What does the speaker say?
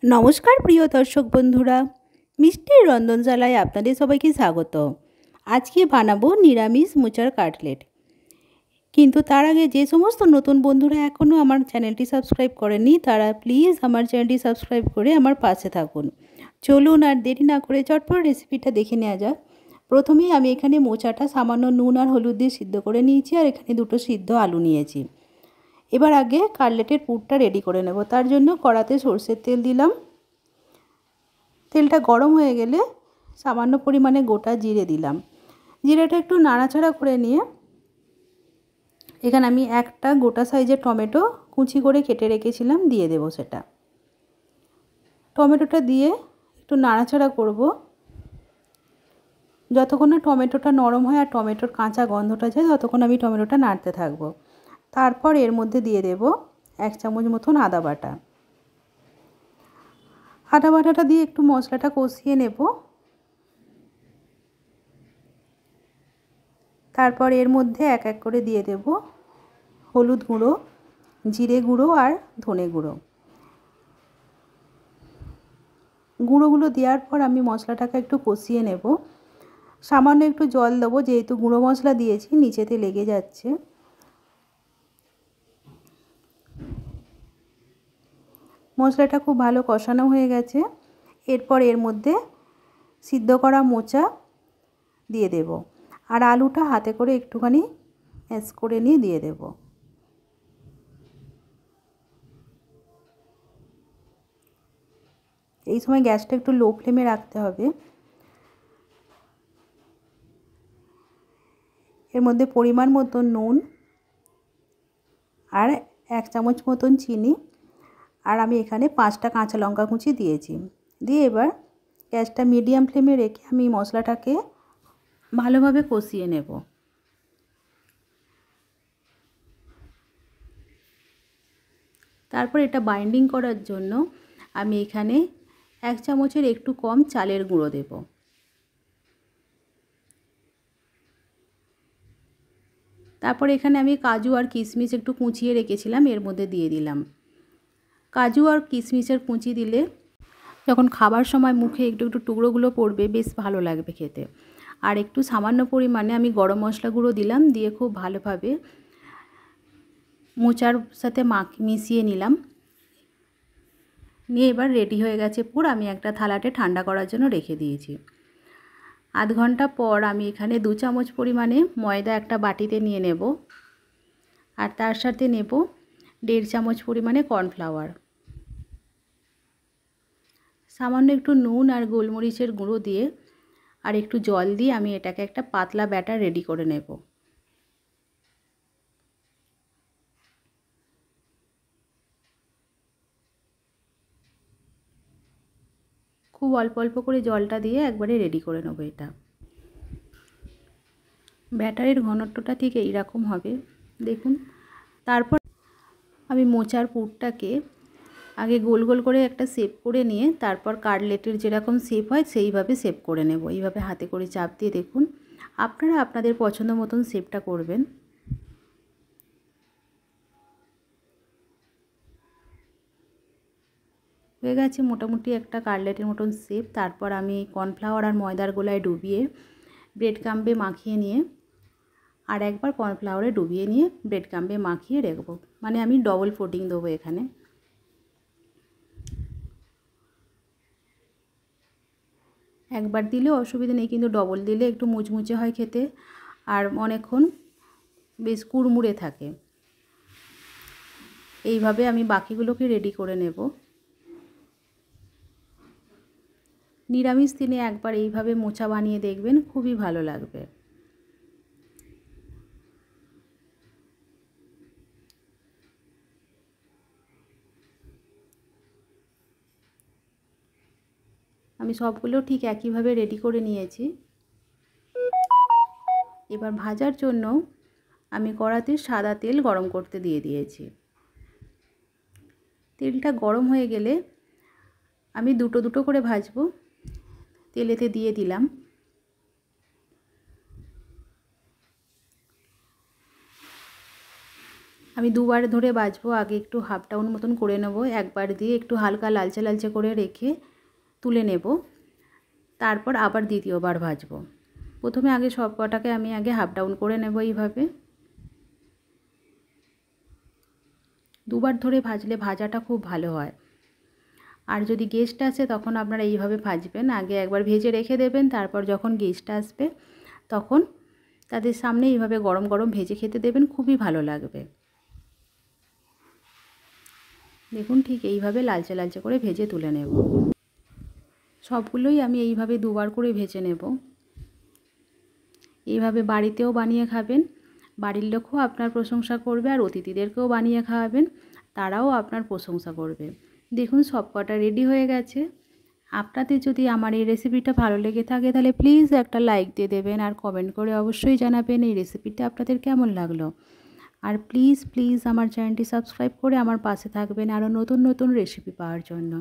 নমস্কার প্রিয় দর্শক বন্ধুরা, মিষ্টির রন্ধনশালায় আপনাদের সবাইকে স্বাগত। আজকে বানাবো নিরামিষ মোচার কাটলেট। কিন্তু তার আগে যে সমস্ত নতুন বন্ধুরা এখনও আমার চ্যানেলটি সাবস্ক্রাইব করেনি তারা প্লিজ আমার চ্যানেলটি সাবস্ক্রাইব করে আমার পাশে থাকুন। চলুন আর দেরি না করে চটপট রেসিপিটা দেখে নেওয়া যাক। প্রথমেই আমি এখানে মোচাটা সামান্য নুন আর হলুদ দিয়ে সিদ্ধ করে নিয়েছি, আর এখানে দুটো সিদ্ধ আলু নিয়েছি। এবার আগে কাটলেটের পুরটা রেডি করে নেব। তার জন্য কড়াতে সরষের তেল দিলাম। তেলটা গরম হয়ে গেলে সামান্য পরিমাণে গোটা জিরে দিলাম। জিরেটা একটু নাড়াচাড়া করে নিয়ে এখানে আমি একটা গোটা সাইজের টমেটো কুচি করে কেটে রেখেছিলাম দিয়ে দেব। সেটা টমেটোটা দিয়ে একটু নাড়াচাড়া করব যতক্ষণ না টমেটোটা নরম হয় আর টমেটোর কাঁচা গন্ধটা যায় ততক্ষণ আমি টমেটোটা নাড়তে থাকবো। তারপর এর মধ্যে দিয়ে দেব 1 চামচ মতন আদা বাটা। আদা বাটাটা দিয়ে একটু মশলাটা কষিয়ে নেব। তারপর এর মধ্যে এক এক করে দিয়ে দেব হলুদ গুঁড়ো, জিরে গুঁড়ো আর ধনে গুঁড়ো। গুঁড়োগুলো দেওয়ার পর আমি মশলাটাকে একটু কষিয়ে নেব। সামান্য একটু জল দেবো, যেহেতু গুঁড়ো মশলা দিয়েছি নিচেতে লেগে যাচ্ছে। মশলাটা খুব ভালো কষানো হয়ে গেছে। এরপর এর মধ্যে সিদ্ধ করা মোচা দিয়ে দেব, আর আলুটা হাতে করে একটুখানি ম্যাশ করে নিয়ে দিয়ে দেব। এই সময় গ্যাসটা একটু লো ফ্লেমে রাখতে হবে। এর মধ্যে পরিমাণ মতো নুন আর 1 চামচ মতন চিনি, আর আমি এখানে 5টা কাঁচা লঙ্কা কুচি দিয়েছি। দিয়ে এবার গ্যাসটা মিডিয়াম ফ্লেমে রেখে আমি মশলাটাকে ভালোভাবে কষিয়ে নেব। তারপর এটা বাইন্ডিং করার জন্য আমি এখানে 1 চামচের একটু কম চালের গুঁড়ো দেব। তারপর এখানে আমি কাজু আর কিশমিশ একটু কুচিয়ে রেখেছিলাম, এর মধ্যে দিয়ে দিলাম। কাজু আর কিশমিশের কুচি দিলে যখন খাবার সময় মুখে একটু একটু টুকরোগুলো পড়বে বেশ ভালো লাগবে খেতে। আর একটু সামান্য পরিমাণে আমি গরম মশলা গুঁড়ো দিলাম, দিয়ে খুব ভালোভাবে মোচার সাথে মিশিয়ে নিলাম। নিয়ে এবার রেডি হয়ে গেছে পুর। আমি একটা থালাতে ঠান্ডা করার জন্য রেখে দিয়েছি। আধ ঘন্টা পর আমি এখানে 2 চামচ পরিমাণে ময়দা একটা বাটিতে নিয়ে নেব, আর তার সাথে নেব 1.5 চামচ পরিমাণে কর্নফ্লাওয়ার। সামান্য একটু নুন আর গোলমরিচের গুঁড়ো দিয়ে আর একটু জল দিয়ে আমি এটাকে একটা পাতলা ব্যাটার রেডি করে নেব। খুব অল্প অল্প করে জলটা দিয়ে একবারে রেডি করে নেব এটা। ব্যাটারের ঘনত্বটা ঠিক এইরকম হবে দেখুন। তারপর আমি মোচার পুরটাকে আগে গোল গোল করে একটা শেপ করে নিয়ে তারপর কাটলেটের যেরকম শেপ হয় সেইভাবে শেপ করে নেব। এইভাবে হাতে করে চাপ দিয়ে দেখুন। আপনারা আপনাদের পছন্দ মতন শেপটা করবেন। হয়ে গেছে মোটামুটি একটা কাটলেটের মতন শেপ। তারপর আমি কর্নফ্লাওয়ার আর ময়দার গোলায় ডুবিয়ে ব্রেড ক্রাম্বে মাখিয়ে নিয়ে আর একবার কর্নফ্লাওয়ারে ডুবিয়ে নিয়ে ব্রেড ক্রাম্বে মাখিয়ে রাখবো। মানে আমি ডবল কোটিং দেবো এখানে। একবার দিলেও অসুবিধা নেই, কিন্তু ডবল দিলে একটু মুচমুচে হয় খেতে আর অনেকক্ষণ বেশ কুড়মুড়ে থাকে। এইভাবে আমি বাকিগুলোকে রেডি করে নেব। নিরামিষ দিনে একবার এইভাবে মোচা বানিয়ে দেখবেন, খুবই ভালো লাগবে। আমি সবগুলো ঠিক একইভাবে রেডি করে নিয়েছি। এবার ভাজার জন্য আমি কড়াতে সাদা তেল গরম করতে দিয়ে দিয়েছি। তেলটা গরম হয়ে গেলে আমি দুটো দুটো করে ভাজবো। তেলেতে দিয়ে দিলাম। আমি দুবার ধরে ভাজবো। আগে একটু হাফ ডাউন মতন করে নেব, একবার দিয়ে একটু হালকা লালচে লালচে করে রেখে তুলে নেব, তারপর আবার দ্বিতীয়বার ভাজবো। প্রথমে আগে সব কটাকে আমি আগে হাফ ডাউন করে নেব। এইভাবে দুবার ধরে ভাজলে ভাজাটা খুব ভালো হয়। আর যদি গেস্ট আসে তখন আপনারা এইভাবে ভাজবেন, আগে একবার ভেজে রেখে দেবেন, তারপর যখন গেস্ট আসবে তখন তাদের সামনে এইভাবে গরম গরম ভেজে খেতে দেবেন, খুবই ভালো লাগবে। দেখুন ঠিক এইভাবে লালচে লালচে করে ভেজে তুলে নেব। সবগুলোই আমি এইভাবে দুবার করে ভেজে নেব। এইভাবে বাড়িতেও বানিয়ে খাবেন, বাড়ির লোকও আপনার প্রশংসা করবে, আর অতিথিদেরকেও বানিয়ে খাওয়াবেন, তারাও আপনার প্রশংসা করবে। দেখুন সব কটা রেডি হয়ে গেছে। আপনাদের যদি আমার এই রেসিপিটা ভালো লেগে থাকে তাহলে প্লিজ একটা লাইক দিয়ে দেবেন, আর কমেন্ট করে অবশ্যই জানাবেন এই রেসিপিটা আপনাদের কেমন লাগলো। আর প্লিজ প্লিজ আমার চ্যানেলটি সাবস্ক্রাইব করে আমার পাশে থাকবেন আরও নতুন নতুন রেসিপি পাওয়ার জন্য।